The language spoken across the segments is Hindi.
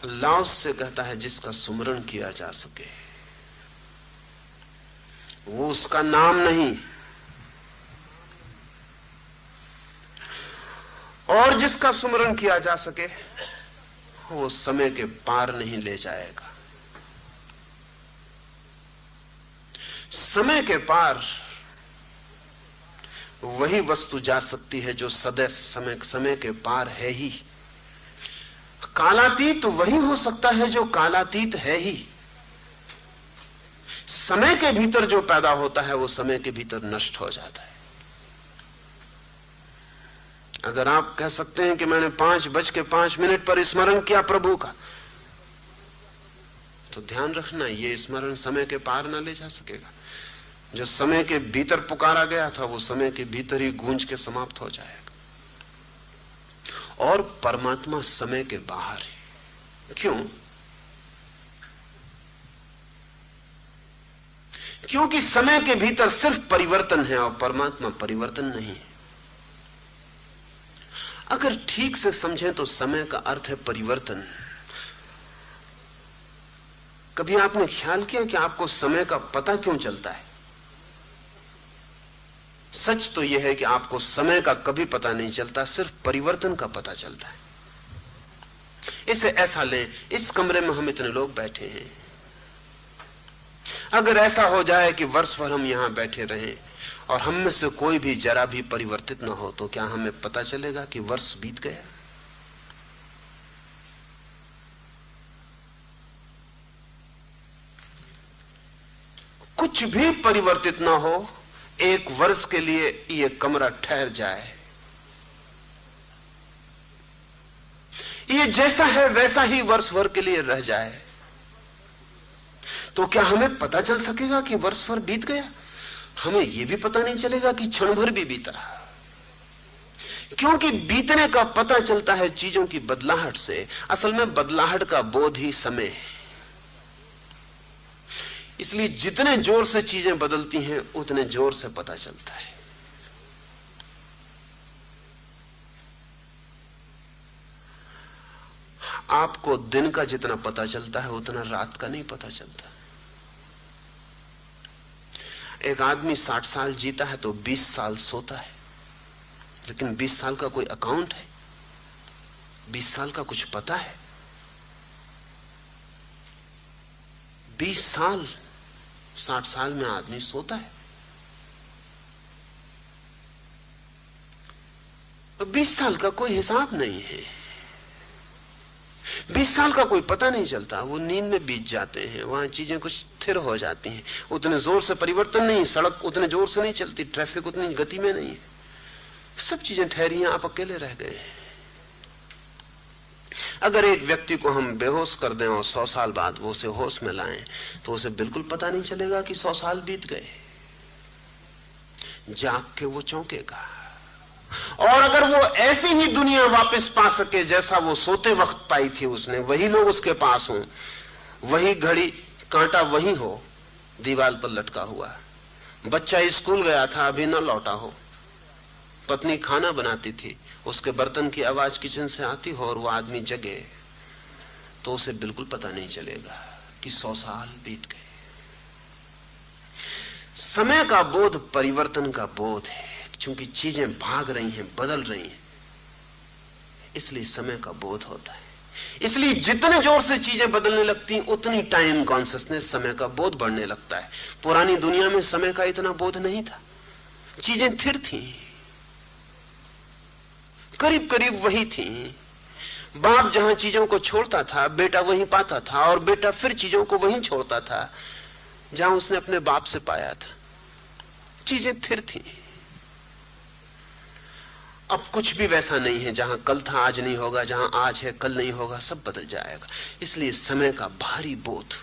लाओस से कहता है जिसका सुमरण किया जा सके, वो उसका नाम नहीं, और जिसका सुमरण किया जा सके वो समय के पार नहीं ले जाएगा। समय के पार वही वस्तु जा सकती है जो सदैव समय के पार है ही। कालातीत वही हो सकता है जो कालातीत है ही। समय के भीतर जो पैदा होता है वो समय के भीतर नष्ट हो जाता है। अगर आप कह सकते हैं कि मैंने 5:05 पर स्मरण किया प्रभु का, तो ध्यान रखना ये स्मरण समय के पार ना ले जा सकेगा। जो समय के भीतर पुकारा गया था वो समय के भीतर ही गूंज के समाप्त हो जाएगा। और परमात्मा समय के बाहर है। क्यों? क्योंकि समय के भीतर सिर्फ परिवर्तन है और परमात्मा परिवर्तन नहीं है। अगर ठीक से समझें तो समय का अर्थ है परिवर्तन। कभी आपने ख्याल किया कि आपको समय का पता क्यों चलता है? सच तो यह है कि आपको समय का कभी पता नहीं चलता, सिर्फ परिवर्तन का पता चलता है। इसे ऐसा लें, इस कमरे में हम इतने लोग बैठे हैं। अगर ऐसा हो जाए कि वर्ष भर हम यहां बैठे रहें और हम में से कोई भी जरा भी परिवर्तित न हो, तो क्या हमें पता चलेगा कि वर्ष बीत गया? कुछ भी परिवर्तित न हो, एक वर्ष के लिए ये कमरा ठहर जाए, ये जैसा है वैसा ही वर्ष भर के लिए रह जाए, तो क्या हमें पता चल सकेगा कि वर्ष भर बीत गया? हमें यह भी पता नहीं चलेगा कि क्षण भर भी बीता, क्योंकि बीतने का पता चलता है चीजों की बदलाहट से। असल में बदलाहट का बोध ही समय है। इसलिए जितने जोर से चीजें बदलती हैं उतने जोर से पता चलता है। आपको दिन का जितना पता चलता है उतना रात का नहीं पता चलता। एक आदमी 60 साल जीता है तो 20 साल सोता है, लेकिन 20 साल का कोई अकाउंट है? 20 साल का कुछ पता है? 20 साल 60 साल में आदमी सोता है। तो 20 साल का कोई हिसाब नहीं है। 20 साल का कोई पता नहीं चलता, वो नींद में बीत जाते हैं। वहां चीजें कुछ स्थिर हो जाती हैं, उतने जोर से परिवर्तन नहीं, सड़क उतने जोर से नहीं चलती, ट्रैफिक उतनी गति में नहीं है, सब चीजें ठहरी हैं, आप अकेले रह गए हैं। अगर एक व्यक्ति को हम बेहोश कर दें और 100 साल बाद वो उसे होश में लाएं, तो उसे बिल्कुल पता नहीं चलेगा कि 100 साल बीत गए। जाग के वो चौंकेगा। और अगर वो ऐसी ही दुनिया वापस पा सके जैसा वो सोते वक्त पाई थी उसने, वही लोग उसके पास हों, वही घड़ी कांटा वही हो दीवार पर लटका हुआ, बच्चा स्कूल गया था अभी न लौटा हो, पत्नी खाना बनाती थी, उसके बर्तन की आवाज किचन से आती हो और वो आदमी जगे, तो उसे बिल्कुल पता नहीं चलेगा कि 100 साल बीत गए। समय का बोध परिवर्तन का बोध है, क्योंकि चीजें भाग रही हैं, बदल रही हैं, इसलिए समय का बोध होता है। इसलिए जितने जोर से चीजें बदलने लगती उतनी टाइम कॉन्शियसनेस, समय का बोध बढ़ने लगता है। पुरानी दुनिया में समय का इतना बोध नहीं था, चीजें स्थिर थी, करीब करीब वही थी। बाप जहां चीजों को छोड़ता था बेटा वहीं पाता था, और बेटा फिर चीजों को वहीं छोड़ता था जहां उसने अपने बाप से पाया था। चीजें स्थिर थी। अब कुछ भी वैसा नहीं है, जहां कल था आज नहीं होगा, जहां आज है कल नहीं होगा, सब बदल जाएगा। इसलिए समय का भारी बोध,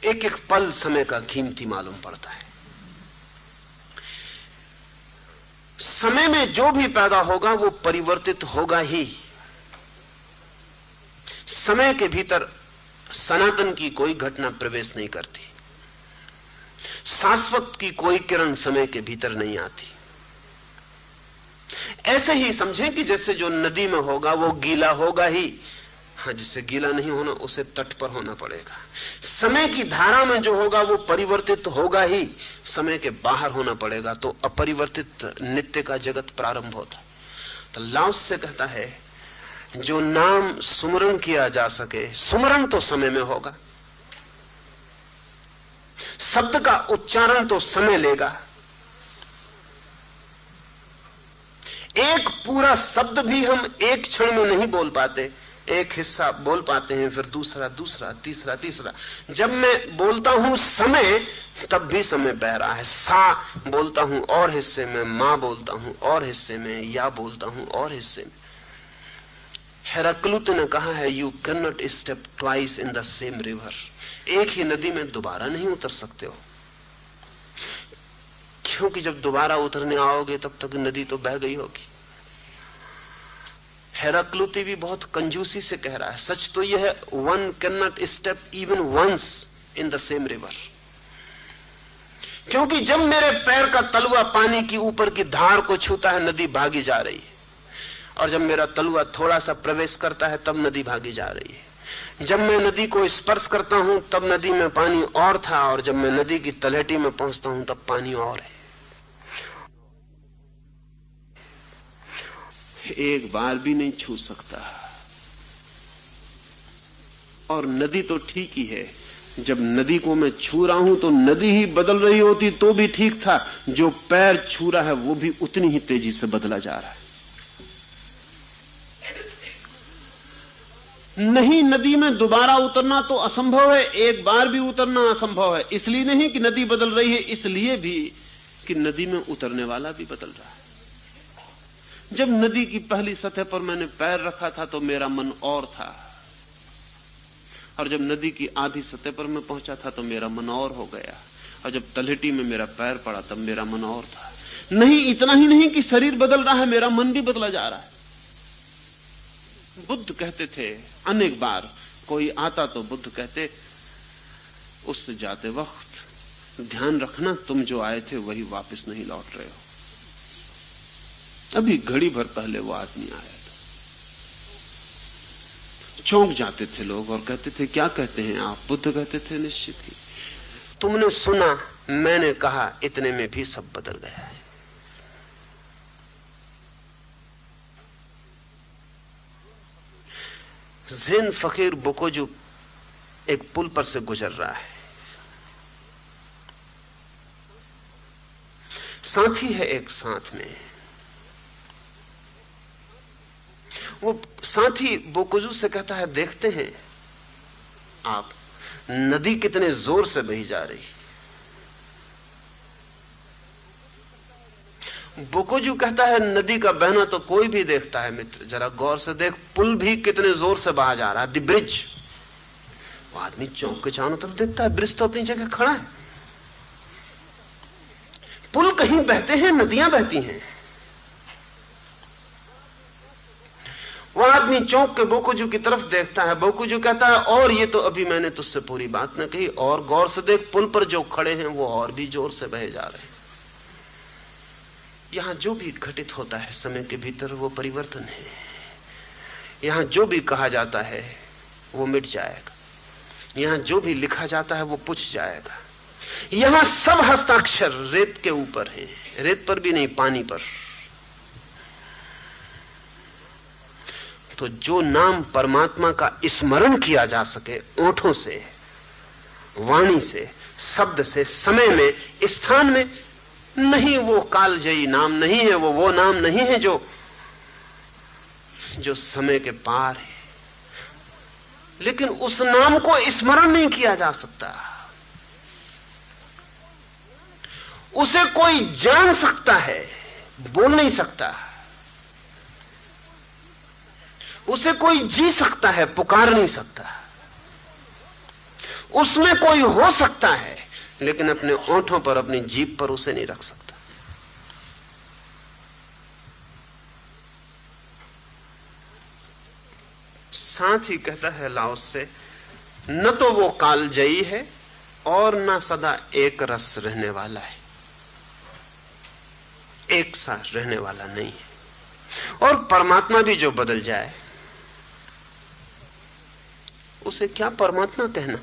एक एक पल समय का कीमती मालूम पड़ता है। समय में जो भी पैदा होगा वो परिवर्तित होगा ही। समय के भीतर सनातन की कोई घटना प्रवेश नहीं करती, शाश्वत की कोई किरण समय के भीतर नहीं आती। ऐसे ही समझें कि जैसे जो नदी में होगा वो गीला होगा ही, हाँ, जिससे गीला नहीं होना उसे तट पर होना पड़ेगा। समय की धारा में जो होगा वो परिवर्तित होगा ही, समय के बाहर होना पड़ेगा, तो अपरिवर्तित नित्य का जगत प्रारंभ होता। तो लाओस से कहता है जो नाम सुमरण किया जा सके, सुमरण तो समय में होगा, शब्द का उच्चारण तो समय लेगा। एक पूरा शब्द भी हम एक क्षण में नहीं बोल पाते, एक हिस्सा बोल पाते हैं, फिर दूसरा, दूसरा, तीसरा, तीसरा। जब मैं बोलता हूं समय, तब भी समय बह रहा है। सा बोलता हूं और हिस्से में, मां बोलता हूं और हिस्से में, या बोलता हूं और हिस्से में। हेराक्लुत ने कहा है, you can not step twice in the same river. एक ही नदी में दोबारा नहीं उतर सकते हो, क्योंकि जब दोबारा उतरने आओगे तब तक नदी तो बह गई होगी। हेराक्लुती भी बहुत कंजूसी से कह रहा है, सच तो यह है, one can not step even once in the same river. क्योंकि जब मेरे पैर का तलवा पानी की ऊपर की धार को छूता है, नदी भागी जा रही है, और जब मेरा तलवा थोड़ा सा प्रवेश करता है तब नदी भागी जा रही है। जब मैं नदी को स्पर्श करता हूं तब नदी में पानी और था, और जब मैं नदी की तलहटी में पहुंचता हूं तब पानी और है। एक बार भी नहीं छू सकता। और नदी तो ठीक ही है, जब नदी को मैं छू रहा हूं तो नदी ही बदल रही होती तो भी ठीक था, जो पैर छू रहा है वो भी उतनी ही तेजी से बदला जा रहा है। नहीं, नदी में दोबारा उतरना तो असंभव है, एक बार भी उतरना असंभव है। इसलिए नहीं कि नदी बदल रही है, इसलिए भी कि नदी में उतरने वाला भी बदल रहा है। जब नदी की पहली सतह पर मैंने पैर रखा था तो मेरा मन और था, और जब नदी की आधी सतह पर मैं पहुंचा था तो मेरा मन और हो गया, और जब तलहटी में मेरा पैर पड़ा तब मेरा मन और था। नहीं, इतना ही नहीं कि शरीर बदल रहा है, मेरा मन भी बदला जा रहा है। बुद्ध कहते थे, अनेक बार कोई आता तो बुद्ध कहते, उससे जाते वक्त ध्यान रखना, तुम जो आए थे वही वापस नहीं लौट रहे हो। अभी घड़ी भर पहले वो आदमी आया था। चौंक जाते थे लोग और कहते थे, क्या कहते हैं आप? बुद्ध कहते थे, निश्चित ही तुमने सुना, मैंने कहा, इतने में भी सब बदल गया है। ज़ेन फकीर बोकोजू एक पुल पर से गुजर रहा है, साथी है एक साथ में। वो साथी बोकोजू से कहता है, देखते हैं आप, नदी कितने जोर से बही जा रही। बोकोजू कहता है, नदी का बहना तो कोई भी देखता है मित्र, जरा गौर से देख, पुल भी कितने जोर से बहा जा रहा है, द ब्रिज। वो आदमी चौंक के चारों तरफ देखता है, ब्रिज तो अपनी जगह खड़ा है, पुल कहीं बहते हैं, नदियां बहती हैं। वो आदमी चौंक के बोकोजू की तरफ देखता है। बोकोजू कहता है, और ये तो अभी मैंने तुझसे पूरी बात न कही, और गौर से देख, पुल पर जो खड़े हैं वो और भी जोर से बहे जा रहे हैं। यहां जो भी घटित होता है समय के भीतर वो परिवर्तन है। यहां जो भी कहा जाता है वो मिट जाएगा, यहां जो भी लिखा जाता है वो पुछ जाएगा। यहां सब हस्ताक्षर रेत के ऊपर है, रेत पर भी नहीं, पानी पर। तो जो नाम परमात्मा का स्मरण किया जा सके, ओंठों से, वाणी से, शब्द से, समय में, स्थान में, नहीं, वो कालजयी नाम नहीं है, वो नाम नहीं है जो समय के पार है। लेकिन उस नाम को स्मरण नहीं किया जा सकता। उसे कोई जान सकता है, बोल नहीं सकता। उसे कोई जी सकता है, पुकार नहीं सकता। उसमें कोई हो सकता है, लेकिन अपने ओंठों पर, अपनी जीभ पर उसे नहीं रख सकता। साथ ही कहता है लाओस से, न तो वो कालजयी है और न सदा एक रस रहने वाला है, एक साथ रहने वाला नहीं है। और परमात्मा भी जो बदल जाए, उसे क्या परमात्मा कहना?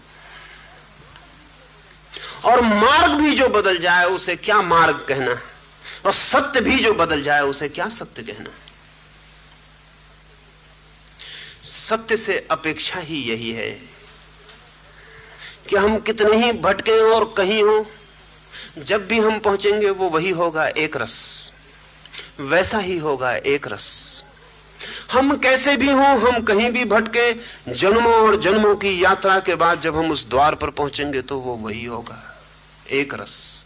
और मार्ग भी जो बदल जाए उसे क्या मार्ग कहना? और सत्य भी जो बदल जाए उसे क्या सत्य कहना? सत्य से अपेक्षा ही यही है कि हम कितने ही भटके और कहीं हो, जब भी हम पहुंचेंगे वो वही होगा, एक रस, वैसा ही होगा, एक रस। हम कैसे भी हों, हम कहीं भी भटके, जन्मों और जन्मों की यात्रा के बाद जब हम उस द्वार पर पहुंचेंगे तो वो वही होगा, एक रस,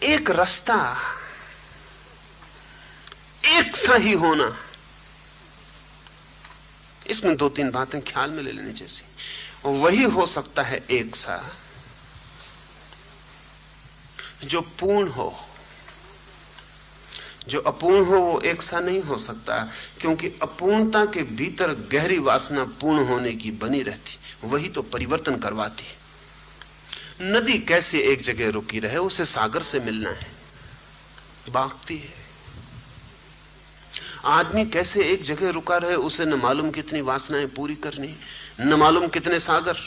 एक रास्ता, एक सा ही होना। इसमें दो तीन बातें ख्याल में ले लेनी जैसी। वही हो सकता है एक सा जो पूर्ण हो, जो अपूर्ण हो वो एक सा नहीं हो सकता, क्योंकि अपूर्णता के भीतर गहरी वासना पूर्ण होने की बनी रहती, वही तो परिवर्तन करवाती है। नदी कैसे एक जगह रुकी रहे, उसे सागर से मिलना है, भागती है। आदमी कैसे एक जगह रुका रहे, उसे न मालूम कितनी वासनाएं पूरी करनी, न मालूम कितने सागर।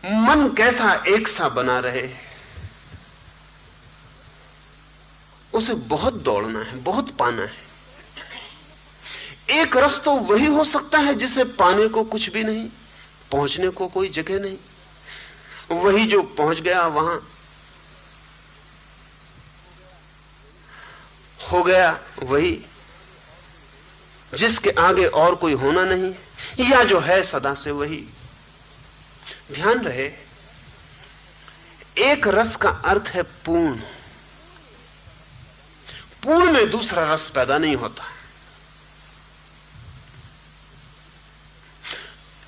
मन कैसा एक सा बना रहे, उसे बहुत दौड़ना है, बहुत पाना है। एक रस तो वही हो सकता है जिसे पाने को कुछ भी नहीं, पहुंचने को कोई जगह नहीं। वही जो पहुंच गया वहां हो गया, वही जिसके आगे और कोई होना नहीं, या जो है सदा से वही। ध्यान रहे, एक रस का अर्थ है पूर्ण। पूर्ण में दूसरा रस पैदा नहीं होता।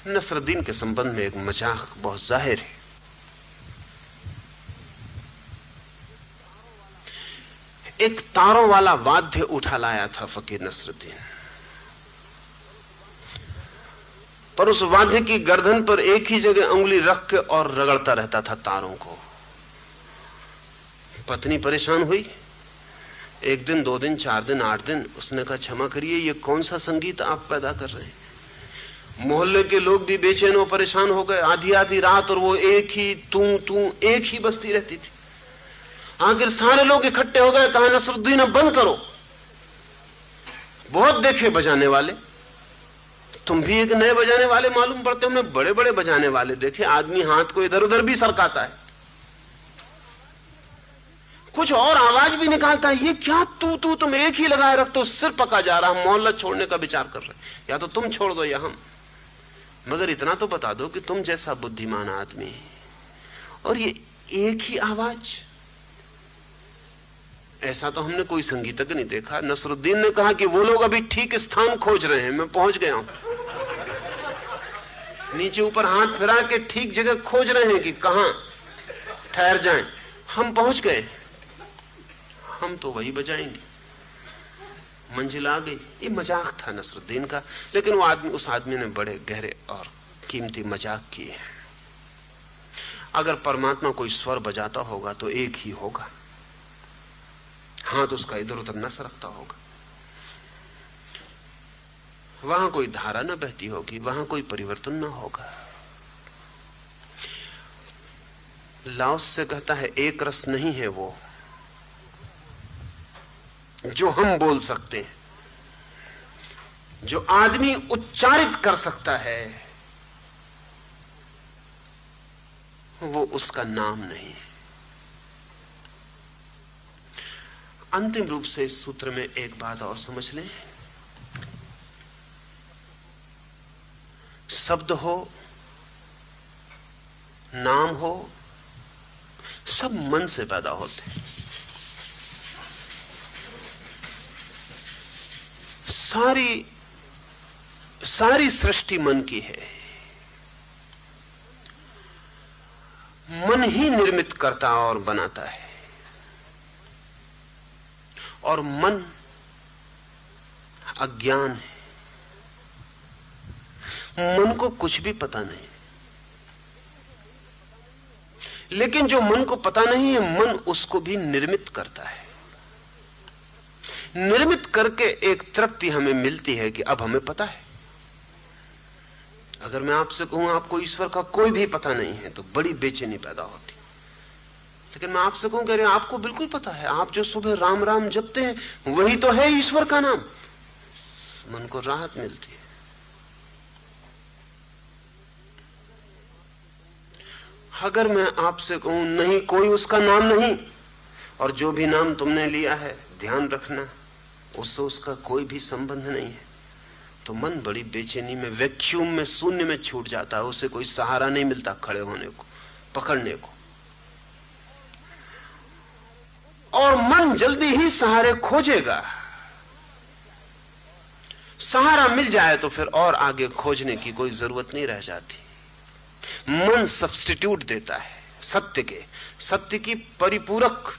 नसरुद्दीन के संबंध में एक मजाक बहुत जाहिर है। एक तारों वाला वाद्य उठा लाया था फकीर नसरुद्दीन, पर उस वाद्य की गर्दन पर एक ही जगह उंगली रख के और रगड़ता रहता था तारों को। पत्नी परेशान हुई। एक दिन, 2 दिन, 4 दिन, 8 दिन। उसने कहा, क्षमा करिए, ये कौन सा संगीत आप पैदा कर रहे हैं? मोहल्ले के लोग भी बेचैन और परेशान हो गए। आधी आधी रात और वो एक ही तू एक ही बजती रहती थी। आखिर सारे लोग इकट्ठे हो गए, कहा, नसरुद्दीन अब बंद करो, बहुत देखे बजाने वाले, तुम भी एक नए बजाने वाले मालूम पड़ते। हमने बड़े बड़े बजाने वाले देखे, आदमी हाथ को इधर उधर भी सरकाता है, कुछ और आवाज भी निकालता है। ये क्या तू तुम एक ही लगाए रखते हो, सिर पका जा रहा, मोहल्ला छोड़ने का विचार कर रहे, या तो तुम छोड़ दो या हम। मगर इतना तो बता दो कि तुम जैसा बुद्धिमान आदमी, और ये एक ही आवाज, ऐसा तो हमने कोई संगीतज्ञ नहीं देखा। नसरुद्दीन ने कहा कि वो लोग अभी ठीक स्थान खोज रहे हैं, मैं पहुंच गया हूं। नीचे ऊपर हाथ फिरा के ठीक जगह खोज रहे हैं कि कहां ठहर जाएं। हम पहुंच गए, हम तो वही बजाएंगे, मंजिल आ गई। ये मजाक था नसरुद्दीन का, लेकिन वो आदमी, उस आदमी ने बड़े गहरे और कीमती मजाक किए। अगर परमात्मा कोई स्वर बजाता होगा तो एक ही होगा, हाथ उसका इधर उधर न सरकता होगा। वहां कोई धारा न बहती होगी, वहां कोई परिवर्तन न होगा। लाओस से कहता है, एक रस नहीं है वो जो हम बोल सकते हैं, जो आदमी उच्चारित कर सकता है, वो उसका नाम नहीं है। अंतिम रूप से इस सूत्र में एक बात और समझ लें, शब्द हो, नाम हो, सब मन से पैदा होते हैं। सारी सृष्टि मन की है। मन ही निर्मित करता और बनाता है, और मन अज्ञान है। मन को कुछ भी पता नहीं, लेकिन जो मन को पता नहीं है, मन उसको भी निर्मित करता है। निर्मित करके एक तृप्ति हमें मिलती है कि अब हमें पता है। अगर मैं आपसे कहूं आपको ईश्वर का कोई भी पता नहीं है तो बड़ी बेचैनी पैदा होती। लेकिन मैं आपसे कहूं कि आपको बिल्कुल पता है, आप जो सुबह राम राम जपते हैं वही तो है ईश्वर का नाम, मन को राहत मिलती है। अगर मैं आपसे कहूं नहीं कोई उसका नाम नहीं, और जो भी नाम तुमने लिया है ध्यान रखना उससे उसका कोई भी संबंध नहीं है, तो मन बड़ी बेचैनी में, वैक्यूम में, शून्य में छूट जाता है। उसे कोई सहारा नहीं मिलता खड़े होने को, पकड़ने को, और मन जल्दी ही सहारे खोजेगा। सहारा मिल जाए तो फिर और आगे खोजने की कोई जरूरत नहीं रह जाती। मन सब्स्टिट्यूट देता है सत्य की परिपूरक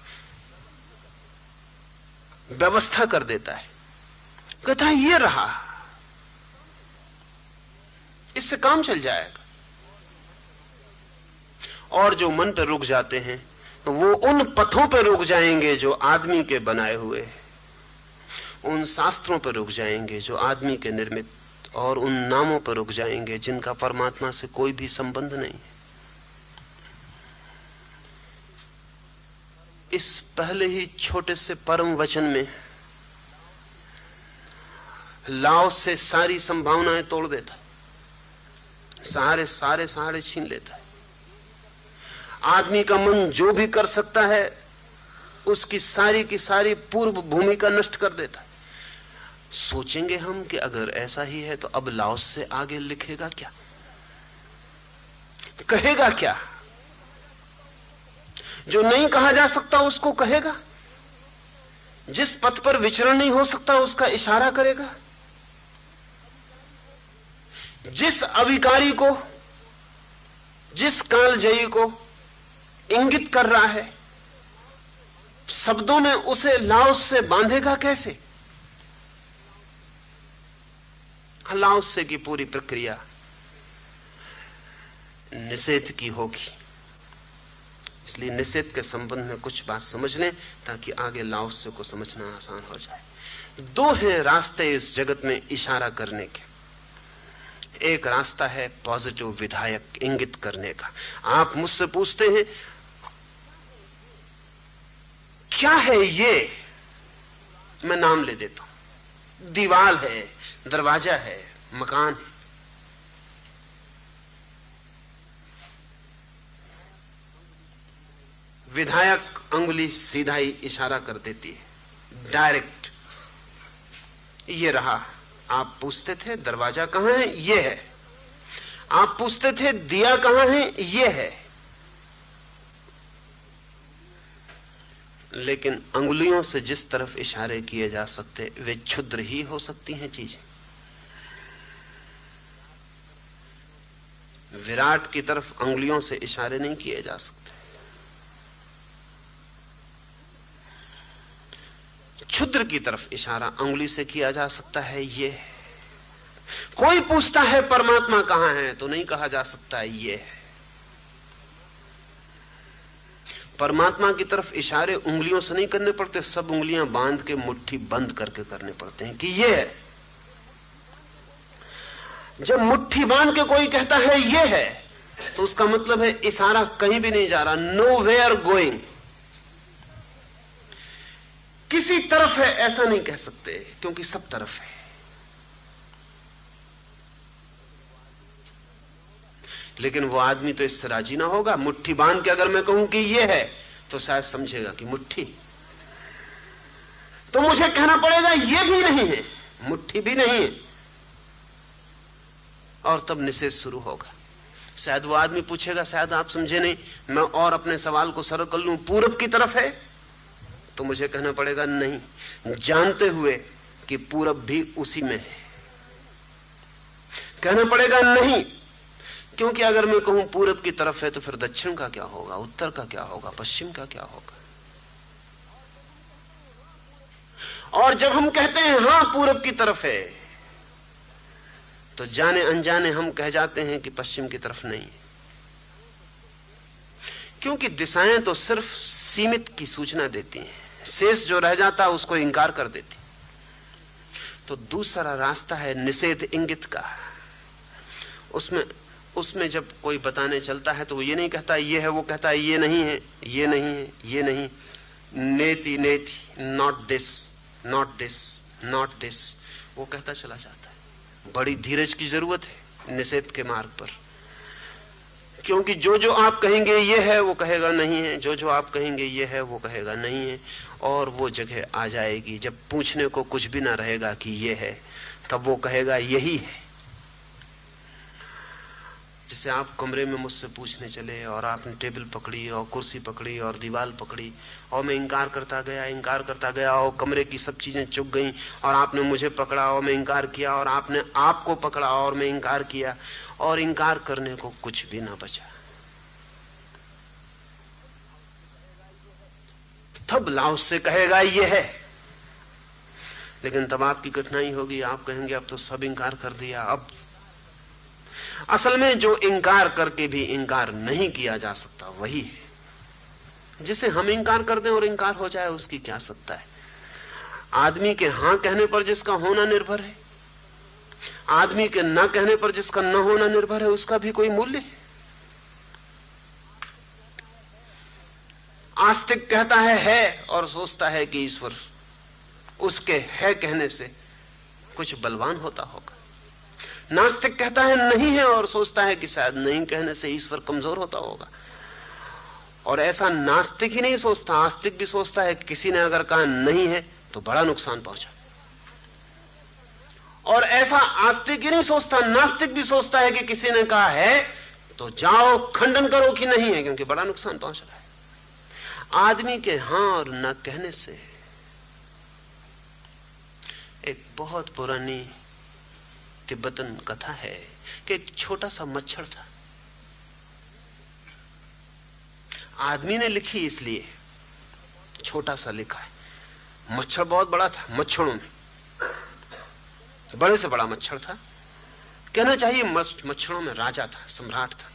व्यवस्था कर देता है। कहता है ये रहा, इससे काम चल जाएगा। और जो मन पर रुक जाते हैं तो वो उन पथों पर रुक जाएंगे जो आदमी के बनाए हुए, उन शास्त्रों पर रुक जाएंगे जो आदमी के निर्मित, और उन नामों पर रुक जाएंगे जिनका परमात्मा से कोई भी संबंध नहीं। इस पहले ही छोटे से परम वचन में लाओ से सारी संभावनाएं तोड़ देता, सारे सहारे छीन लेता है। आदमी का मन जो भी कर सकता है उसकी सारी की सारी पूर्व भूमिका नष्ट कर देता है। सोचेंगे हम कि अगर ऐसा ही है तो अब लाओस से आगे लिखेगा क्या, कहेगा क्या? जो नहीं कहा जा सकता उसको कहेगा, जिस पथ पर विचरण नहीं हो सकता उसका इशारा करेगा, जिस अविकारी को, जिस कालजयी को इंगित कर रहा है शब्दों में, उसे लाओस से बांधेगा कैसे? लाओस से की पूरी प्रक्रिया निषेध की होगी। इसलिए निषेध के संबंध में कुछ बात समझ लें ताकि आगे लाओस से को समझना आसान हो जाए। दो हैं रास्ते इस जगत में इशारा करने के। एक रास्ता है पॉजिटिव विधायक इंगित करने का। आप मुझसे पूछते हैं क्या है ये, मैं नाम ले देता हूं, दीवाल है, दरवाजा है, मकान है। विधायक अंगुली सीधा ही इशारा कर देती है, डायरेक्ट। ये रहा। आप पूछते थे दरवाजा कहां है, ये है। आप पूछते थे दिया कहां है, ये है। लेकिन अंगुलियों से जिस तरफ इशारे किए जा सकते वे क्षुद्र ही हो सकती हैं चीजें। विराट की तरफ अंगुलियों से इशारे नहीं किए जा सकते। क्षुद्र की तरफ इशारा अंगुली से किया जा सकता है, ये है। कोई पूछता है परमात्मा कहां है तो नहीं कहा जा सकता है ये है। परमात्मा की तरफ इशारे उंगलियों से नहीं करने पड़ते, सब उंगलियां बांध के मुट्ठी बंद करके करने पड़ते हैं कि ये है। जब मुट्ठी बांध के कोई कहता है ये है तो उसका मतलब है इशारा कहीं भी नहीं जा रहा, नो वेयर गोइंग। किसी तरफ है ऐसा नहीं कह सकते क्योंकि सब तरफ है। लेकिन वो आदमी तो इससे राजी ना होगा। मुट्ठी बांध के अगर मैं कहूं कि ये है तो शायद समझेगा कि मुट्ठी, तो मुझे कहना पड़ेगा ये भी नहीं है, मुट्ठी भी नहीं है, और तब निषेध शुरू होगा। शायद वो आदमी पूछेगा, शायद आप समझे नहीं, मैं और अपने सवाल को सरल कर लूं, पूरब की तरफ है, तो मुझे कहना पड़ेगा नहीं, जानते हुए कि पूरब भी उसी में है। कहना पड़ेगा नहीं, क्योंकि अगर मैं कहूं पूरब की तरफ है तो फिर दक्षिण का क्या होगा, उत्तर का क्या होगा, पश्चिम का क्या होगा। और जब हम कहते हैं हां पूरब की तरफ है तो जाने अनजाने हम कह जाते हैं कि पश्चिम की तरफ नहीं है, क्योंकि दिशाएं तो सिर्फ सीमित की सूचना देती हैं, शेष जो रह जाता है उसको इंकार कर देती। तो दूसरा रास्ता है निषेध इंगित का। उसमें जब कोई बताने चलता है तो वो ये नहीं कहता ये है, वो कहता है ये नहीं है, ये नहीं है, ये नहीं, नेति नेति, not this, not this, not this, वो कहता चला जाता है। बड़ी धीरज की जरूरत है निषेध के मार्ग पर, क्योंकि जो जो आप कहेंगे ये है वो कहेगा नहीं है, जो जो आप कहेंगे ये है वो कहेगा नहीं है, और वो जगह आ जाएगी जब पूछने को कुछ भी ना रहेगा कि ये है, तब वो कहेगा यही है। जैसे आप कमरे में मुझसे पूछने चले और आपने टेबल पकड़ी और कुर्सी पकड़ी और दीवार पकड़ी और मैं इंकार करता गया और कमरे की सब चीजें चुक गईं और आपने मुझे पकड़ा और मैं इंकार किया और आपने आपको पकड़ा और मैं इंकार किया और इंकार करने को कुछ भी ना बचा। तब लाओस से कहेगा ये है, लेकिन तब आपकी कठिनाई होगी, आप कहेंगे अब तो सब इंकार कर दिया। अब असल में जो इंकार करके भी इंकार नहीं किया जा सकता वही है। जिसे हम इंकार कर दें और इंकार हो जाए उसकी क्या सत्ता है। आदमी के हां कहने पर जिसका होना निर्भर है, आदमी के न कहने पर जिसका न होना निर्भर है, उसका भी कोई मूल्य है। आस्तिक कहता है और सोचता है कि ईश्वर उसके है कहने से कुछ बलवान होता होगा। नास्तिक कहता है नहीं है और सोचता है कि शायद नहीं कहने से ईश्वर कमजोर होता होगा। और ऐसा नास्तिक ही नहीं सोचता, आस्तिक भी सोचता है किसी ने अगर कहा नहीं है तो बड़ा नुकसान पहुंचा। और ऐसा आस्तिक ही नहीं सोचता, नास्तिक भी सोचता है कि किसी ने कहा है तो जाओ खंडन करो कि नहीं है, क्योंकि बड़ा नुकसान पहुंच रहा है। आदमी के हां और न कहने से एक बहुत पुरानी तिब्बतन कथा है कि एक छोटा सा मच्छर था। आदमी ने लिखी इसलिए छोटा सा लिखा है, मच्छर बहुत बड़ा था। मच्छरों में बड़े से बड़ा मच्छर था, कहना चाहिए मच्छरों में राजा था, सम्राट था।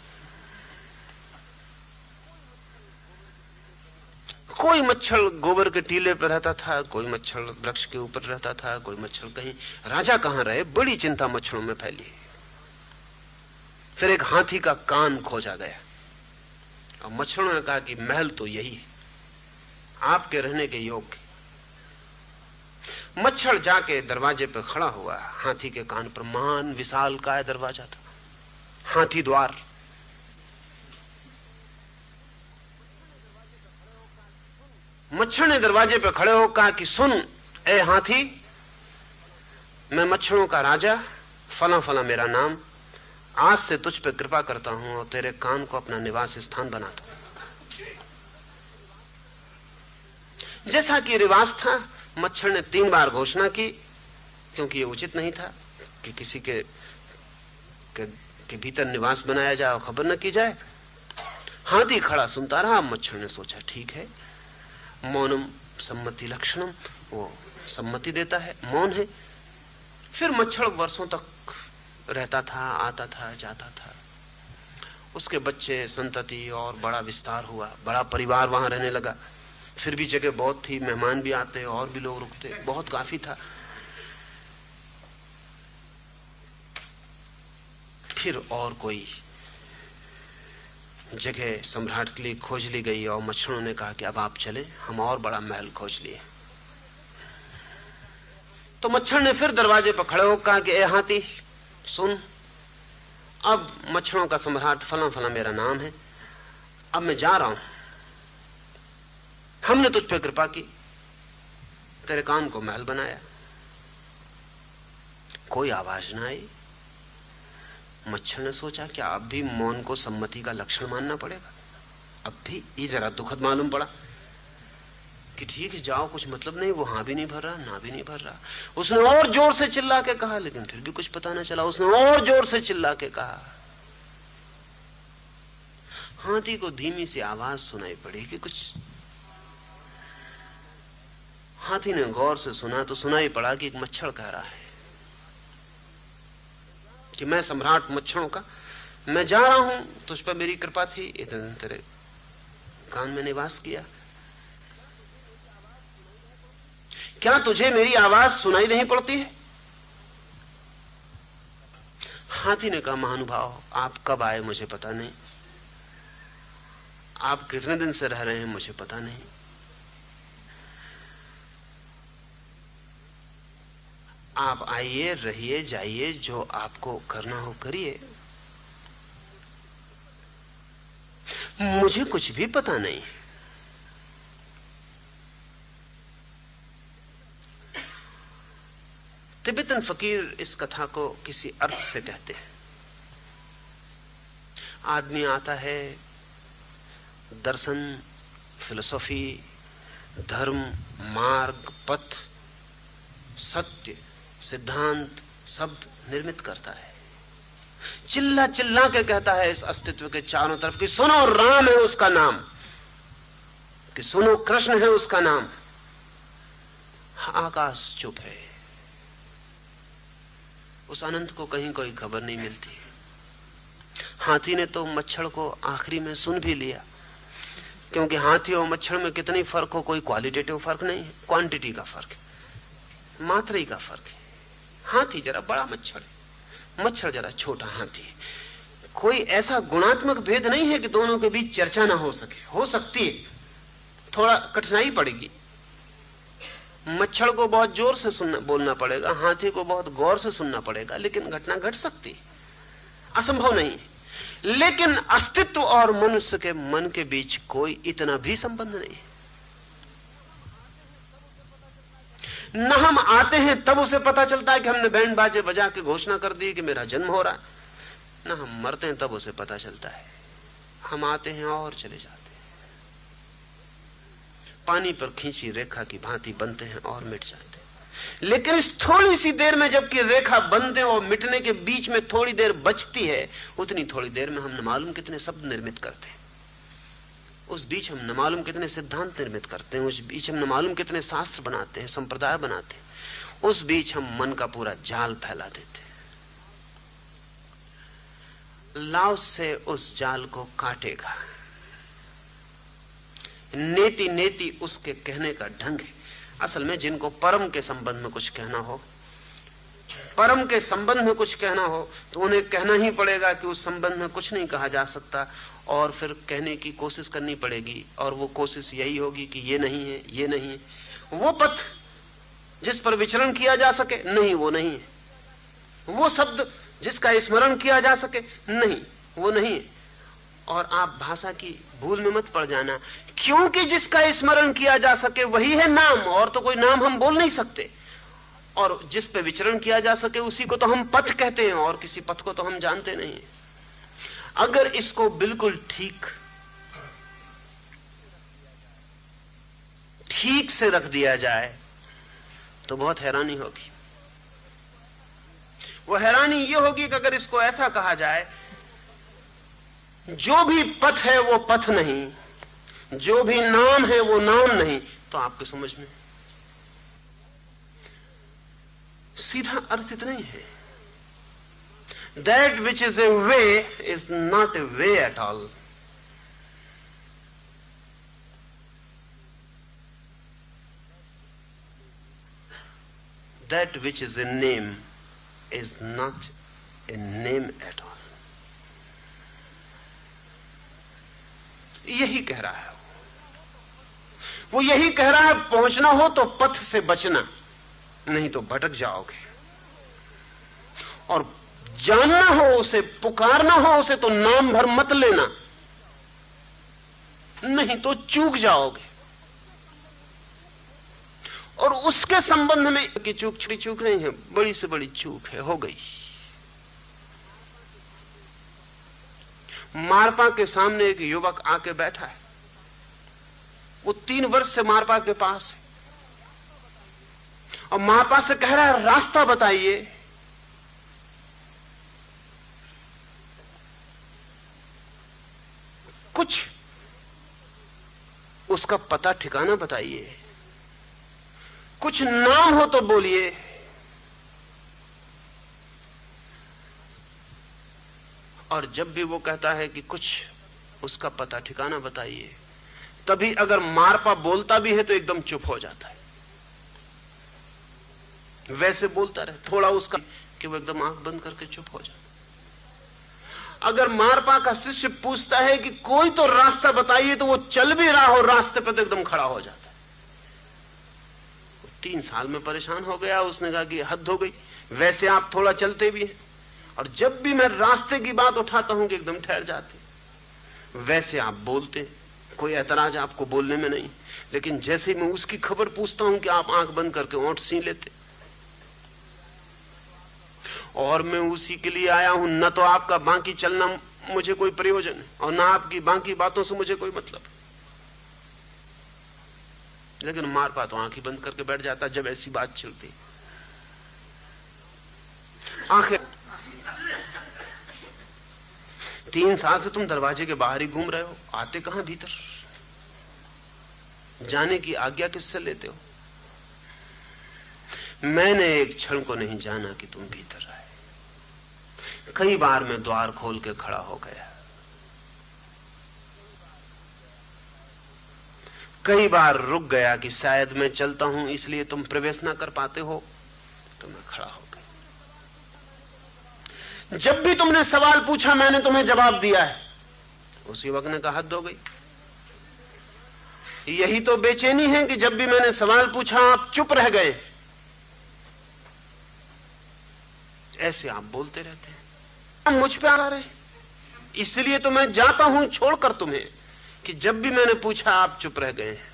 कोई मच्छर गोबर के टीले पर रहता था, कोई मच्छर वृक्ष के ऊपर रहता था, कोई मच्छर कहीं। राजा कहां रहे, बड़ी चिंता मच्छरों में फैली। फिर एक हाथी का कान खोजा गया और मच्छरों ने कहा कि महल तो यही है, आपके रहने के योग्य। मच्छर जाके दरवाजे पे खड़ा हुआ, हाथी के कान पर। महान विशाल काय दरवाजा था, हाथी द्वार। मच्छर ने दरवाजे पे खड़े होकर कहा कि सुन ए हाथी, मैं मच्छरों का राजा, फला फला मेरा नाम, आज से तुझ पे कृपा करता हूं और तेरे कान को अपना निवास स्थान बनाता हूं। जैसा कि रिवाज था, मच्छर ने 3 बार घोषणा की, क्योंकि ये उचित नहीं था कि किसी के भीतर निवास बनाया जाए और खबर न की जाए। हाथी खड़ा सुनता रहा। मच्छर ने सोचा ठीक है, मौनम सम्मति लक्षणम, वो सम्मति देता है, मौन है। फिर मच्छर वर्षों तक रहता था, आता था, जाता था। उसके बच्चे, संतति और बड़ा विस्तार हुआ, बड़ा परिवार वहां रहने लगा। फिर भी जगह बहुत थी, मेहमान भी आते और भी लोग रुकते, बहुत काफी था। फिर और कोई जगह सम्राट के लिए खोज ली गई और मच्छरों ने कहा कि अब आप चले, हम और बड़ा महल खोज लिए। तो मच्छर ने फिर दरवाजे पर खड़े होकर कहा कि ए हाथी सुन, अब मच्छरों का सम्राट फला फला मेरा नाम है, अब मैं जा रहा हूं। हमने तुझ पे कृपा की, तेरे कान को महल बनाया। कोई आवाज ना आई। मच्छर ने सोचा कि अब भी मौन को सम्मति का लक्षण मानना पड़ेगा। अब भी ये जरा दुखद मालूम पड़ा कि ठीक है जाओ, कुछ मतलब नहीं। वो हां भी नहीं भर रहा, ना भी नहीं भर रहा। उसने और जोर से चिल्ला के कहा, लेकिन फिर भी कुछ पता ना चला। उसने और जोर से चिल्ला के कहा। हाथी को धीमी सी आवाज सुनाई पड़ी कि कुछ। हाथी ने गौर से सुना तो सुनाई पड़ा कि एक मच्छर कह रहा है कि मैं सम्राट मच्छरों का, मैं जा रहा हूं, तुझ पर मेरी कृपा थी, इतने दिन तेरे कान में निवास किया। क्या तुझे मेरी आवाज सुनाई नहीं पड़ती है? हाथी ने कहा, महानुभाव, आप कब आए मुझे पता नहीं, आप कितने दिन से रह रहे हैं मुझे पता नहीं, आप आइए, रहिए, जाइए, जो आपको करना हो करिए, मुझे कुछ भी पता नहीं। तिब्बतन फकीर इस कथा को किसी अर्थ से कहते हैं। आदमी आता है, दर्शन, फिलोसॉफी, धर्म, मार्ग, पथ, सत्य, सिद्धांत, शब्द निर्मित करता है, चिल्ला चिल्ला के कहता है इस अस्तित्व के चारों तरफ कि सुनो, राम है उसका नाम, कि सुनो, कृष्ण है उसका नाम। आकाश चुप है, उस अनंत को कहीं कोई खबर नहीं मिलती। हाथी ने तो मच्छर को आखिरी में सुन भी लिया, क्योंकि हाथी और मच्छर में कितनी फर्क हो, कोई क्वालिटेटिव फर्क नहीं है, क्वांटिटी का फर्क है, मात्रा का फर्क है। हाथी जरा बड़ा मच्छर है, मच्छर जरा छोटा हाथी है। कोई ऐसा गुणात्मक भेद नहीं है कि दोनों के बीच चर्चा ना हो सके, हो सकती है, थोड़ा कठिनाई पड़ेगी। मच्छर को बहुत जोर से बोलना पड़ेगा, हाथी को बहुत गौर से सुनना पड़ेगा, लेकिन घटना घट सकती है, असंभव नहीं है। लेकिन अस्तित्व और मनुष्य के मन के बीच कोई इतना भी संबंध नहीं है। न हम आते हैं तब उसे पता चलता है कि हमने बैंड बाजे बजा के घोषणा कर दी कि मेरा जन्म हो रहा है, न हम मरते हैं तब उसे पता चलता है। हम आते हैं और चले जाते हैं, पानी पर खींची रेखा की भांति बनते हैं और मिट जाते हैं। लेकिन इस थोड़ी सी देर में, जबकि रेखा बनते और मिटने के बीच में थोड़ी देर बचती है, उतनी थोड़ी देर में हम न मालूम कितने शब्द निर्मित करते हैं, उस बीच हम न मालूम कितने सिद्धांत निर्मित करते हैं, उस बीच हम न मालूम कितने शास्त्र बनाते हैं, संप्रदाय बनाते हैं, उस बीच हम मन का पूरा जाल फैला देते हैं। लाओस से उस जाल को काटेगा, नेति नेति उसके कहने का ढंग है। असल में जिनको परम के संबंध में कुछ कहना हो, परम के संबंध में कुछ कहना हो, तो उन्हें कहना ही पड़ेगा कि उस संबंध में कुछ नहीं कहा जा सकता, और फिर कहने की कोशिश करनी पड़ेगी, और वो कोशिश यही होगी कि ये नहीं है, ये नहीं है। वो पथ जिस पर विचरण किया जा सके, नहीं, वो नहीं है। वो शब्द जिसका स्मरण किया जा सके, नहीं, वो नहीं है। और आप भाषा की भूल में मत पड़ जाना, क्योंकि जिसका स्मरण किया जा सके वही है नाम, और तो कोई नाम हम बोल नहीं सकते। और जिस पे विचरण किया जा सके उसी को तो हम पथ कहते हैं, और किसी पथ को तो हम जानते नहीं। अगर इसको बिल्कुल ठीक से रख दिया जाए तो बहुत हैरानी होगी। वो हैरानी ये होगी कि अगर इसको ऐसा कहा जाए, जो भी पथ है वो पथ नहीं, जो भी नाम है वो नाम नहीं, तो आपके समझ में सीधा अर्थ इतना ही है, that which is a way is not a way at all. That which is a name is not a name at all. यही कह रहा है वो यही कह रहा है, पहुंचना हो तो पथ से बचना, नहीं तो भटक जाओगे, और जानना हो उसे, पुकारना हो उसे, तो नाम भर मत लेना, नहीं तो चूक जाओगे। और उसके संबंध में कि चूक छोटी चूक नहीं है, बड़ी से बड़ी चूक है, हो गई। मारपा के सामने एक युवक आके बैठा है, वो 3 वर्ष से मारपा के पास है, और मारपा से कह रहा है रास्ता बताइए। कुछ उसका पता ठिकाना बताइए, कुछ नाम हो तो बोलिए। और जब भी वो कहता है कि कुछ उसका पता ठिकाना बताइए, तभी अगर मारपा बोलता भी है तो एकदम चुप हो जाता है, वैसे बोलता रहे, थोड़ा उसका कि वो एकदम आंख बंद करके चुप हो जाता। अगर मारपा का शिष्य पूछता है कि कोई तो रास्ता बताइए, तो वो चल भी रहा हो रास्ते पर तो एकदम खड़ा हो जाता है। 3 साल में परेशान हो गया। उसने कहा कि हद हो गई, वैसे आप थोड़ा चलते भी हैं, और जब भी मैं रास्ते की बात उठाता हूं कि एकदम ठहर जाते, वैसे आप बोलते, कोई ऐतराज आपको बोलने में नहीं, लेकिन जैसे मैं उसकी खबर पूछता हूं कि आप आंख बंद करके ओंठ सी लेते। और मैं उसी के लिए आया हूं, न तो आपका बाकी चलना मुझे कोई प्रयोजन है और न आपकी बाकी बातों से मुझे कोई मतलब। लेकिन मारपा तो आंखें बंद करके बैठ जाता जब ऐसी बात चलती। आखिर 3 साल से तुम दरवाजे के बाहर ही घूम रहे हो, आते कहां भीतर? जाने की आज्ञा किससे लेते हो? मैंने एक क्षण को नहीं जाना कि तुम भीतर आए। कई बार मैं द्वार खोल के खड़ा हो गया, कई बार रुक गया कि शायद मैं चलता हूं इसलिए तुम प्रवेश ना कर पाते हो, तो मैं खड़ा हो गया। जब भी तुमने सवाल पूछा मैंने तुम्हें जवाब दिया है। उस युवक ने कहा हद हो गई। यही तो बेचैनी है कि जब भी मैंने सवाल पूछा आप चुप रह गए। ऐसे आप बोलते रहते हैं, मुझ पे आ रहे, इसलिए तो मैं जाता हूं छोड़कर तुम्हें कि जब भी मैंने पूछा आप चुप रह गए हैं।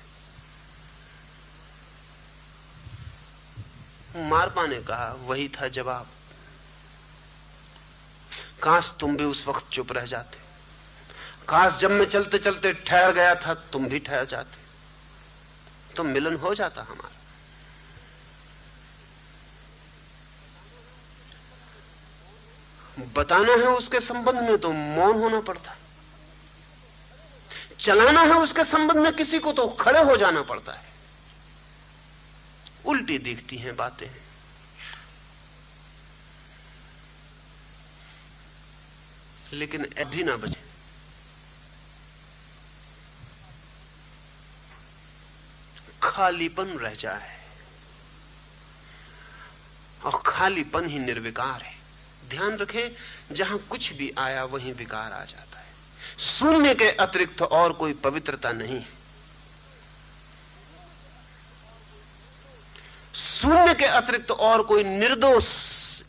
मारपा ने कहा वही था जवाब। काश तुम भी उस वक्त चुप रह जाते, काश जब मैं चलते चलते ठहर गया था तुम भी ठहर जाते, तो मिलन हो जाता हमारा। बताना है उसके संबंध में तो मौन होना पड़ता है, चलाना है उसके संबंध में किसी को तो खड़े हो जाना पड़ता है। उल्टी दिखती हैं बातें, लेकिन अभी ना बचे। खालीपन रह जाए, और खालीपन ही निर्विकार है। ध्यान रखें, जहां कुछ भी आया वहीं विकार आ जाता है। शून्य के अतिरिक्त और कोई पवित्रता नहीं है। शून्य के अतिरिक्त और कोई निर्दोष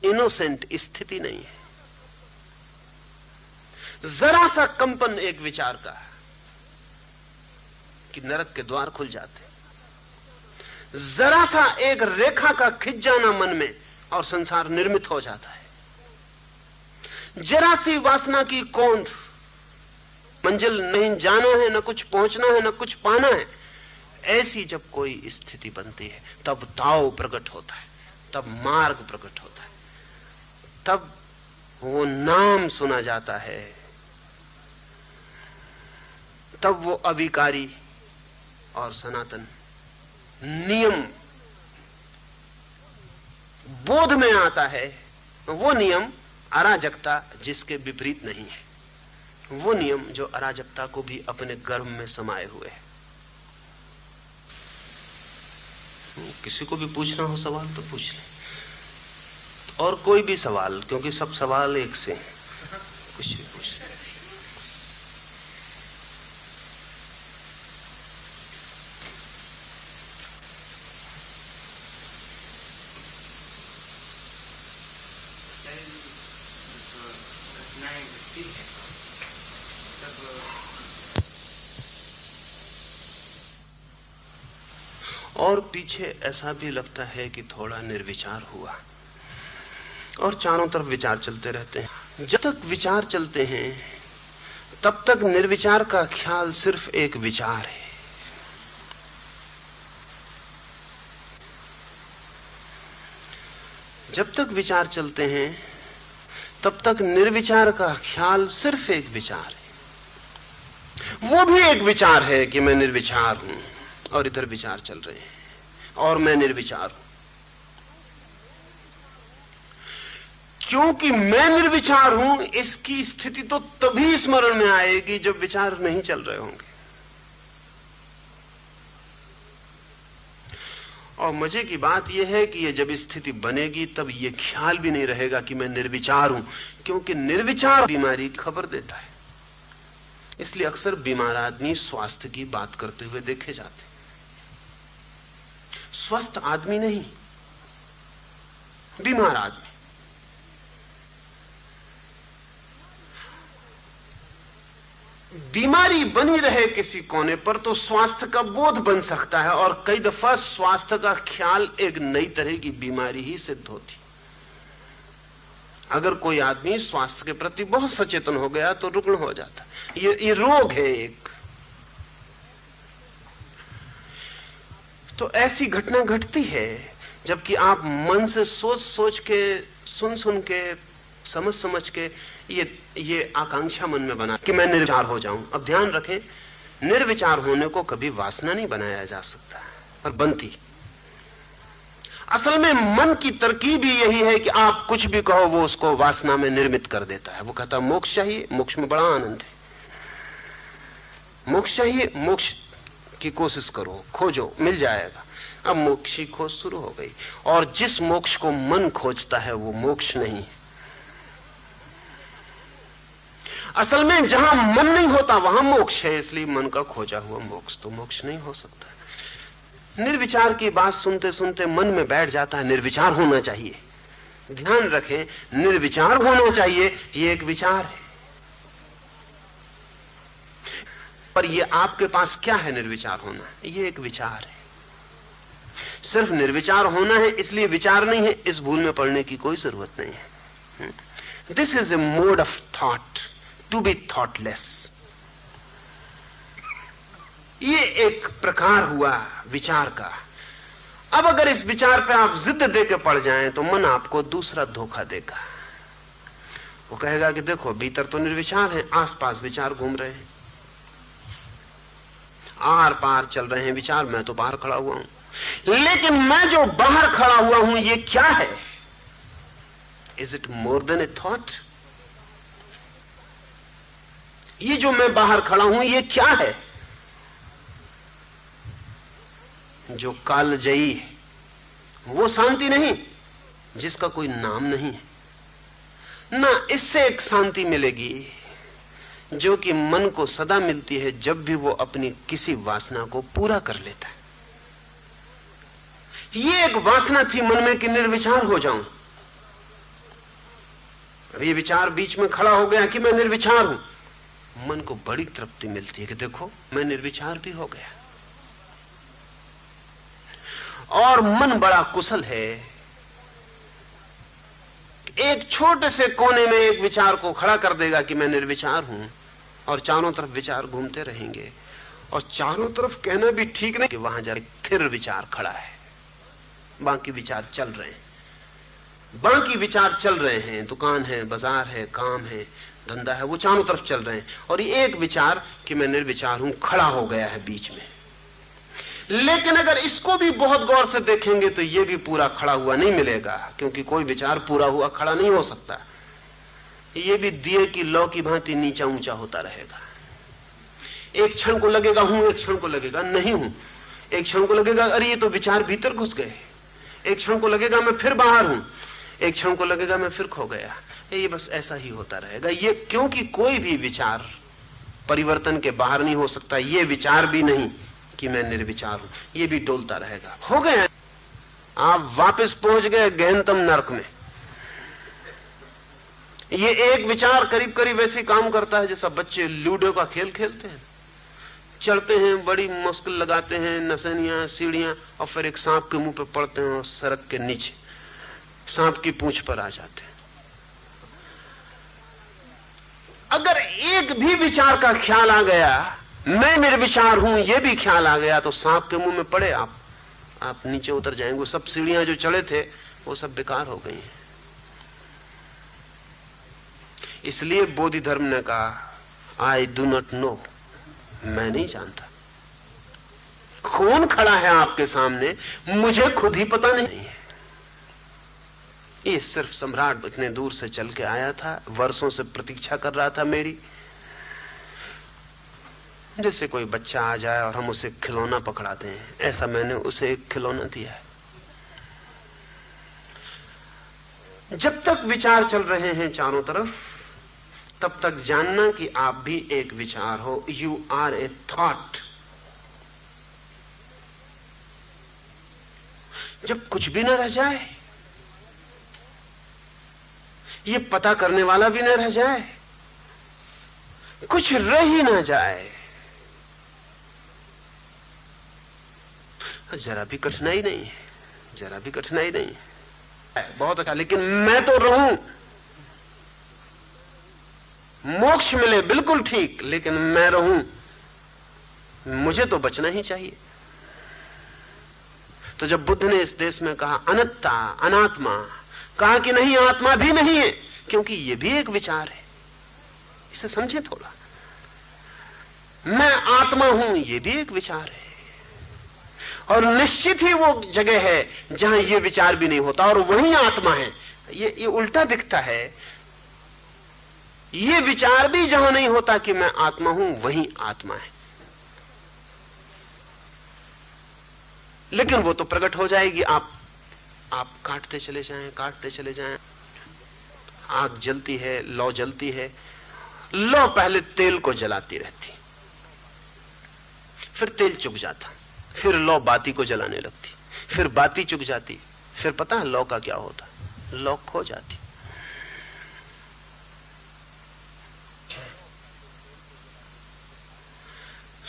इनोसेंट स्थिति नहीं है। जरा सा कंपन एक विचार का कि नरक के द्वार खुल जाते, जरा सा एक रेखा का खिंच जाना मन में और संसार निर्मित हो जाता है। जरा सी वासना की कौंध, मंजिल नहीं जाना है, न कुछ पहुंचना है, न कुछ पाना है, ऐसी जब कोई स्थिति बनती है तब ताव प्रकट होता है, तब मार्ग प्रकट होता है, तब वो नाम सुना जाता है, तब वो अविकारी और सनातन नियम बोध में आता है। वो नियम अराजकता जिसके विपरीत नहीं है, वो नियम जो अराजकता को भी अपने गर्भ में समाये हुए है। किसी को भी पूछना हो सवाल तो पूछ ले, और कोई भी सवाल, क्योंकि सब सवाल एक से हैं, कुछ भी पूछ ले। और पीछे ऐसा भी लगता है कि थोड़ा निर्विचार हुआ, और चारों तरफ विचार चलते रहते हैं। जब तक विचार चलते हैं तब तक निर्विचार का ख्याल सिर्फ एक विचार है। जब तक विचार चलते हैं तब तक निर्विचार का ख्याल सिर्फ एक विचार है। वो भी एक विचार है कि मैं निर्विचार हूं और इधर विचार चल रहे हैं और मैं निर्विचार हूं। क्योंकि मैं निर्विचार हूं, इसकी स्थिति तो तभी स्मरण में आएगी जब विचार नहीं चल रहे होंगे। और मजे की बात यह है कि ये जब स्थिति बनेगी तब ये ख्याल भी नहीं रहेगा कि मैं निर्विचार हूं, क्योंकि निर्विचार बीमारी खबर देता है। इसलिए अक्सर बीमार आदमी स्वास्थ्य की बात करते हुए देखे जाते, स्वस्थ आदमी नहीं, बीमार आदमी। बीमारी बनी रहे किसी कोने पर तो स्वास्थ्य का बोध बन सकता है, और कई दफा स्वास्थ्य का ख्याल एक नई तरह की बीमारी ही सिद्ध होती। अगर कोई आदमी स्वास्थ्य के प्रति बहुत सचेतन हो गया तो रुग्ण हो जाता। ये रोग है एक। तो ऐसी घटना घटती है जबकि आप मन से सोच सोच के, सुन सुन के, समझ समझ के ये आकांक्षा मन में बना कि मैं निर्विचार हो जाऊं। अब ध्यान रखें, निर्विचार होने को कभी वासना नहीं बनाया जा सकता, पर बनती। असल में मन की तरकीब ही यही है कि आप कुछ भी कहो वो उसको वासना में निर्मित कर देता है। वो कहता मोक्ष चाहिए, मोक्ष में बड़ा आनंद है, मोक्ष चाहिए, मोक्ष की कोशिश करो, खोजो, मिल जाएगा। अब मोक्ष की खोज शुरू हो गई, और जिस मोक्ष को मन खोजता है वो मोक्ष नहीं है। असल में जहां मन नहीं होता वहां मोक्ष है, इसलिए मन का खोजा हुआ मोक्ष तो मोक्ष नहीं हो सकता। निर्विचार की बात सुनते सुनते मन में बैठ जाता है निर्विचार होना चाहिए। ध्यान रखें, निर्विचार होना चाहिए ये एक विचार है, पर ये आपके पास क्या है? निर्विचार होना, ये एक विचार है। सिर्फ निर्विचार होना है इसलिए विचार नहीं है, इस भूल में पड़ने की कोई जरूरत नहीं है। This is a mode of thought, to be thoughtless. ये एक प्रकार हुआ विचार का। अब अगर इस विचार पे आप जिद देके पड़ जाएं तो मन आपको दूसरा धोखा देगा। वो कहेगा कि देखो भीतर तो निर्विचार है, आसपास विचार घूम रहे हैं, आर पार चल रहे हैं विचार, मैं तो बाहर खड़ा हुआ हूं। लेकिन मैं जो बाहर खड़ा हुआ हूं ये क्या है? Is it more than A thought? ये जो मैं बाहर खड़ा हूं ये क्या है? जो कालजयी है वो शांति नहीं जिसका कोई नाम नहीं है ना। इससे एक शांति मिलेगी जो कि मन को सदा मिलती है जब भी वो अपनी किसी वासना को पूरा कर लेता है। ये एक वासना थी मन में कि निर्विचार हो जाऊं। अब ये विचार बीच में खड़ा हो गया कि मैं निर्विचार हूं। मन को बड़ी तृप्ति मिलती है कि देखो मैं निर्विचार भी हो गया। और मन बड़ा कुशल है, एक छोटे से कोने में एक विचार को खड़ा कर देगा कि मैं निर्विचार हूं, और चारों तरफ विचार घूमते रहेंगे। और चारों तरफ कहना भी ठीक नहीं कि वहां जाके फिर विचार खड़ा है, बाकी विचार चल रहे हैं, बाकी विचार चल रहे हैं, दुकान है, बाजार है, काम है, धंधा है, वो चारों तरफ चल रहे हैं। और ये एक विचार कि मैं निर्विचार हूं खड़ा हो गया है बीच में। लेकिन अगर इसको भी बहुत गौर से देखेंगे तो ये भी पूरा खड़ा हुआ नहीं मिलेगा, क्योंकि कोई विचार पूरा हुआ खड़ा नहीं हो सकता। ये भी दिए की लौ की भांति नीचा ऊंचा होता रहेगा। एक क्षण को लगेगा हूं, एक क्षण को लगेगा नहीं हूं, एक क्षण को लगेगा अरे ये तो विचार भीतर घुस गए, एक क्षण को लगेगा मैं फिर बाहर हूं, एक क्षण को लगेगा मैं फिर खो गया। ये बस ऐसा ही होता रहेगा। ये क्योंकि कोई भी विचार परिवर्तन के बाहर नहीं हो सकता। ये विचार भी नहीं कि मैं निर्विचार हूं, ये भी डोलता रहेगा। हो गए आप वापस पहुंच गए गहनतम नरक में। ये एक विचार करीब करीब वैसे काम करता है जैसा बच्चे लूडो का खेल खेलते हैं, चढ़ते हैं, बड़ी मुश्किल लगाते हैं, नसनियां, सीढ़ियां, और फिर एक सांप के मुंह पे पड़ते हैं और सड़क के नीचे सांप की पूंछ पर आ जाते हैं। अगर एक भी विचार का ख्याल आ गया, मैं निर्विचार हूं, यह भी ख्याल आ गया, तो सांप के मुंह में पड़े आप नीचे उतर जाएंगे। सब सीढ़ियां जो चढ़े थे वो सब बेकार हो गई हैं। इसलिए बोधि धर्म ने कहा आई डू नॉट नो, मैं नहीं जानता। कौन खड़ा है आपके सामने मुझे खुद ही पता नहीं है। ये सिर्फ सम्राट इतने दूर से चल के आया था, वर्षों से प्रतीक्षा कर रहा था मेरी। जैसे कोई बच्चा आ जाए और हम उसे खिलौना पकड़ाते हैं, ऐसा मैंने उसे एक खिलौना दिया है। जब तक विचार चल रहे हैं चारों तरफ, तब तक जानना कि आप भी एक विचार हो। You are a thought. जब कुछ भी न रह जाए, ये पता करने वाला भी न रह जाए, कुछ रह ही ना जाए, जरा भी कठिनाई नहीं है, जरा भी कठिनाई नहीं है। बहुत अच्छा, लेकिन मैं तो रहूं, मोक्ष मिले बिल्कुल ठीक, लेकिन मैं रहूं, मुझे तो बचना ही चाहिए। तो जब बुद्ध ने इस देश में कहा अनत्ता, अनात्मा, कहा कि नहीं आत्मा भी नहीं है, क्योंकि यह भी एक विचार है। इसे समझे थोड़ा। मैं आत्मा हूं, यह भी एक विचार है, और निश्चित ही वो जगह है जहां ये विचार भी नहीं होता, और वही आत्मा है। ये उल्टा दिखता है। ये विचार भी जहां नहीं होता कि मैं आत्मा हूं, वही आत्मा है। लेकिन वो तो प्रकट हो जाएगी। आप काटते चले जाएं, काटते चले जाएं। आग जलती है, लौ जलती है। लौ पहले तेल को जलाती रहती, फिर तेल चुक जाता, फिर लौ बाती को जलाने लगती, फिर बाती चुक जाती, फिर पता है लौ का क्या होता? लौ खो जाती।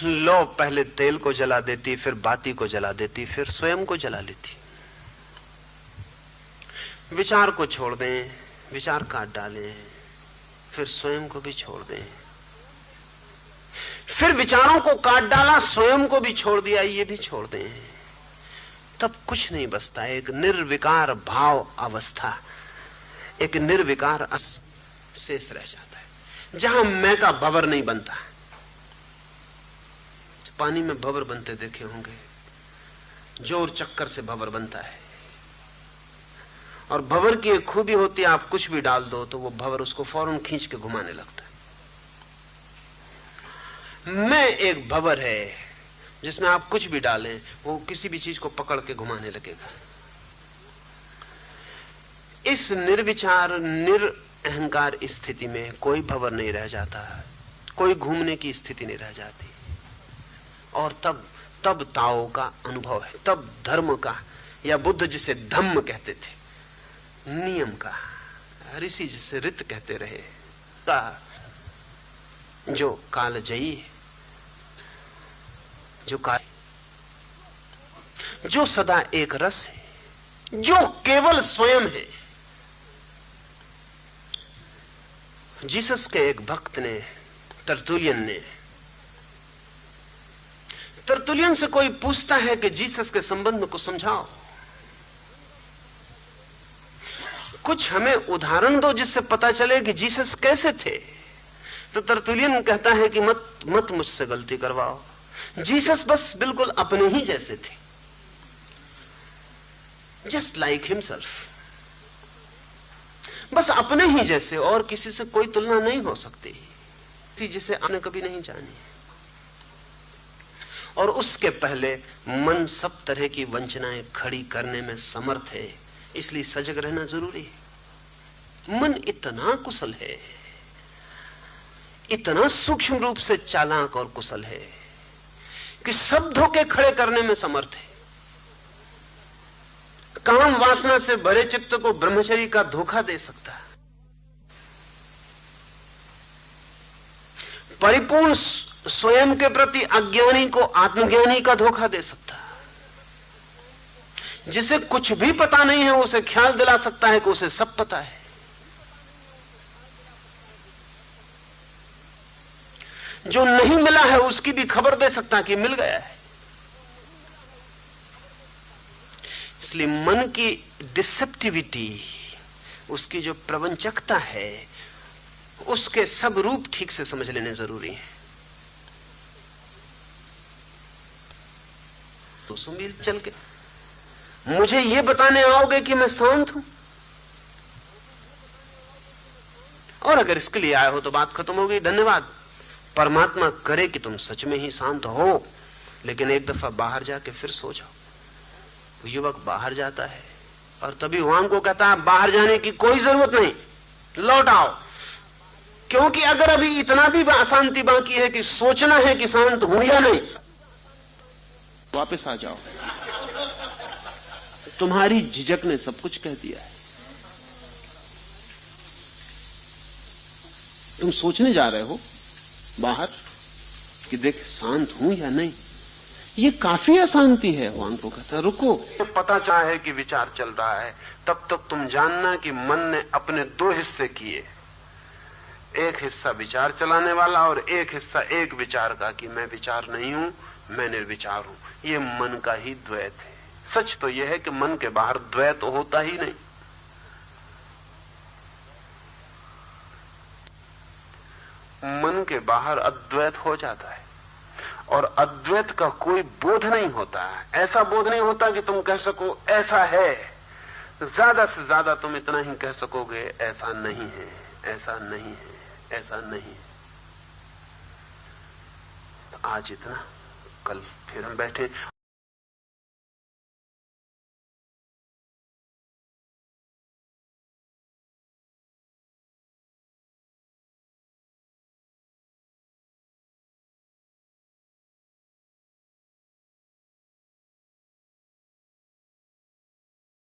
लौ पहले तेल को जला देती, फिर बाती को जला देती, फिर स्वयं को जला लेती। विचार को छोड़ दें, विचार काट डालें, फिर स्वयं को भी छोड़ दें। फिर विचारों को काट डाला, स्वयं को भी छोड़ दिया, ये भी छोड़ दें, तब कुछ नहीं बचता। एक निर्विकार भाव अवस्था, एक निर्विकार शेष रह जाता है, जहां मैं का भंवर नहीं बनता। पानी में भंवर बनते देखे होंगे, जोर चक्कर से भंवर बनता है। और भंवर की एक खूबी होती है, आप कुछ भी डाल दो तो वो भंवर उसको फौरन खींच के घुमाने लगता है। मैं एक भंवर है जिसमें आप कुछ भी डालें, वो किसी भी चीज को पकड़ के घुमाने लगेगा। इस निर्विचार, निरअहंकार स्थिति में कोई भंवर नहीं रह जाता, कोई घूमने की स्थिति नहीं रह जाती। और तब ताओ का अनुभव है, तब धर्म का, या बुद्ध जिसे धम्म कहते थे, नियम का, ऋषि जिसे रित कहते रहे, का जो कालजयी है, जो सदा एक रस है, जो केवल स्वयं है। जीसस के एक भक्त ने, तरतुलियन से कोई पूछता है कि जीसस के संबंध में कुछ समझाओ, कुछ हमें उदाहरण दो जिससे पता चले कि जीसस कैसे थे। तो तरतुलियन कहता है कि मत मुझसे गलती करवाओ, जीसस बस बिल्कुल अपने ही जैसे थे, जस्ट लाइक हिमसेल्फ, बस अपने ही जैसे, और किसी से कोई तुलना नहीं हो सकती थी, जिसे आपने कभी नहीं जानी। और उसके पहले मन सब तरह की वंचनाएं खड़ी करने में समर्थ है, इसलिए सजग रहना जरूरी है। मन इतना कुशल है, इतना सूक्ष्म रूप से चालाक और कुशल है कि सब धोखे खड़े करने में समर्थ है। काम वासना से भरे चित्त को ब्रह्मचर्य का धोखा दे सकता है, परिपूर्ण स्वयं के प्रति अज्ञानी को आत्मज्ञानी का धोखा दे सकता है, जिसे कुछ भी पता नहीं है उसे ख्याल दिला सकता है कि उसे सब पता है। जो नहीं मिला है उसकी भी खबर दे सकता है कि मिल गया है। इसलिए मन की डिसेप्टिविटी, उसकी जो प्रवंचकता है, उसके सब रूप ठीक से समझ लेने जरूरी है। 200 मील चल के मुझे यह बताने आओगे कि मैं शांत हूं, और अगर इसके लिए आए हो तो बात खत्म हो गई, धन्यवाद। परमात्मा करे कि तुम सच में ही शांत हो, लेकिन एक दफा बाहर जाके फिर सो जाओ। युवक बाहर जाता है, और तभी वांग को कहता है बाहर जाने की कोई जरूरत नहीं, लौट आओ। क्योंकि अगर अभी इतना भी अशांति बाकी है कि सोचना है कि शांत हूं या नहीं, वापस आ जाओ। तुम्हारी झिझक ने सब कुछ कह दिया है। तुम सोचने जा रहे हो बाहर कि देख शांत हूं या नहीं, ये काफी अशांति है। वांग को कहता रुको, पता चाहे कि विचार चल रहा है, तब तक तुम जानना कि मन ने अपने दो हिस्से किए, एक हिस्सा विचार चलाने वाला और एक हिस्सा एक विचार का कि मैं विचार नहीं हूं, मैं निर्विचार हूं। ये मन का ही द्वैत है। सच तो यह है कि मन के बाहर द्वैत होता ही नहीं। मन के बाहर अद्वैत हो जाता है और अद्वैत का कोई बोध नहीं होता है। ऐसा बोध नहीं होता कि तुम कह सको ऐसा है। ज्यादा से ज्यादा तुम इतना ही कह सकोगे ऐसा नहीं है, ऐसा नहीं है, ऐसा नहीं है। तो आज इतना, कल फिर हम बैठे